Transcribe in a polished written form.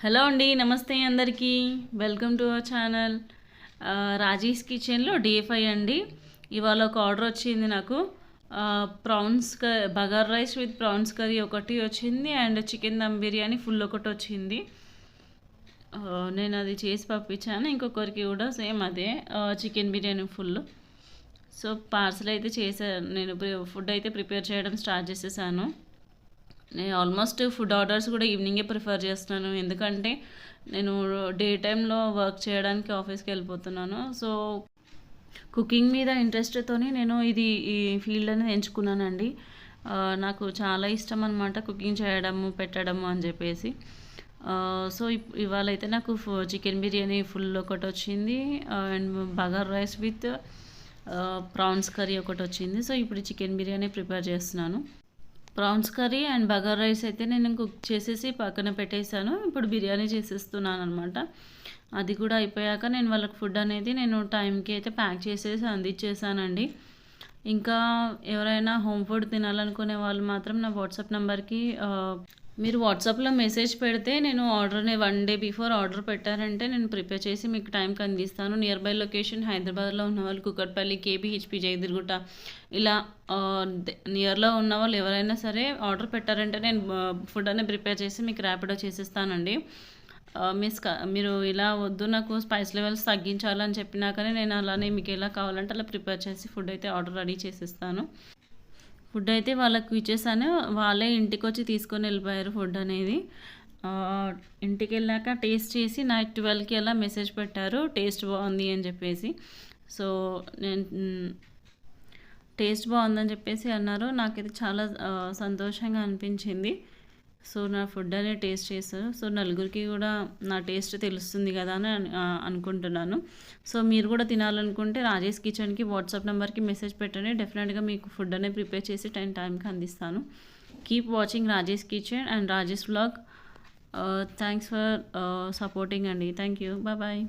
Hello అండి, నమస్తే అందరికీ. Welcome to our channel Raji's కిచెన్లో డే 5 అండి. ఇవాళ ఒక ఆర్డర్ వచ్చింది నాకు. Prawns bagara rice with prawns curry ఒకటి వచ్చింది, and chicken dum biryani full ఒకటి వచ్చింది. నేను అది చేసి పంపించాను. ఇంకొకరికి కూడా సేమ్ అదే chicken biryani full. So parcel అయితే చేశాను. నేను ఫుడ్ అయితే ప్రిపేర్ చేయడం స్టార్ట్ చేసేసాను. నేను ఆల్మోస్ట్ ఫుడ్ ఆర్డర్స్ కూడా ఈవినింగే ప్రిఫర్ చేస్తున్నాను, ఎందుకంటే నేను డే టైంలో వర్క్ చేయడానికి ఆఫీస్కి వెళ్ళిపోతున్నాను. సో కుకింగ్ మీద ఇంట్రెస్ట్తో నేను ఈ ఫీల్డ్ అనేది ఎంచుకున్నానండి. నాకు చాలా ఇష్టం అనమాట కుకింగ్ చేయడము, పెట్టడము అని చెప్పేసి. సో ఇవాళ అయితే నాకు చికెన్ బిర్యానీ ఫుల్ ఒకటి వచ్చింది, and bagara rice with prawns curry ఒకటి వచ్చింది. సో ఇప్పుడు చికెన్ బిర్యానీ ప్రిపేర్ చేస్తున్నాను. Prawns curry and bagara rice అయితే నేను కుక్ చేసేసి పక్కన పెట్టేశాను. ఇప్పుడు బిర్యానీ చేసేస్తున్నాను అనమాట. అది కూడా అయిపోయాక నేను వాళ్ళకి ఫుడ్ అనేది నేను టైంకి అయితే ప్యాక్ చేసేసి అందించేసానండి. ఇంకా ఎవరైనా హోమ్ ఫుడ్ తినాలనుకునే వాళ్ళు మాత్రం నా వాట్సాప్ నెంబర్కి మీరు వాట్సాప్లో మెసేజ్ పెడితే నేను ఆర్డర్ని 1 డే బిఫోర్ ఆర్డర్ పెట్టారంటే నేను ప్రిపేర్ చేసి మీకు టైంకి అందిస్తాను. నియర్ బై లొకేషన్ హైదరాబాద్లో ఉన్న వాళ్ళు కుకట్పల్లి, కేబీహెచ్పి, జయదుర్గుట్ట ఇలా నియర్లో ఉన్న వాళ్ళు ఎవరైనా సరే ఆర్డర్ పెట్టారంటే నేను ఫుడ్ అనేది ప్రిపేర్ చేసి మీకు ర్యాపిడో చేసిస్తానండి. మీరు ఇలా వద్దు, నాకు స్పైస్ లెవెల్స్ తగ్గించాలని చెప్పినాకనే నేను అలానే మీకు ఎలా కావాలంటే అలా ప్రిపేర్ చేసి ఫుడ్ అయితే ఆర్డర్ రెడీ చేసిస్తాను. ఫుడ్ అయితే వాళ్ళకి ఇచ్చేసాను. వాళ్ళే ఇంటికి వచ్చి తీసుకొని వెళ్ళిపోయారు ఫుడ్ అనేది. ఇంటికి వెళ్ళాక టేస్ట్ చేసి నైట్ 12కి అలా మెసేజ్ పెట్టారు టేస్ట్ బాగుంది అని చెప్పేసి. సో నేను టేస్ట్ బాగుందని చెప్పేసి అన్నారు. నాకైతే చాలా సంతోషంగా అనిపించింది. సో నా ఫుడ్ అనేది టేస్ట్ చేశారు. సో నలుగురికి కూడా నా టేస్ట్ తెలుస్తుంది కదా అని అనుకుంటున్నాను. సో మీరు కూడా తినాలనుకుంటే రాజేష్ కిచెన్కి వాట్సాప్ నెంబర్కి మెసేజ్ పెట్టండి. డెఫినెట్గా మీకు ఫుడ్ అనేది ప్రిపేర్ చేసి టైంకి అందిస్తాను. Keep watching Rajesh Kitchen and Rajesh Vlog. Thanks for supporting అండి. Thank you. బాయ్.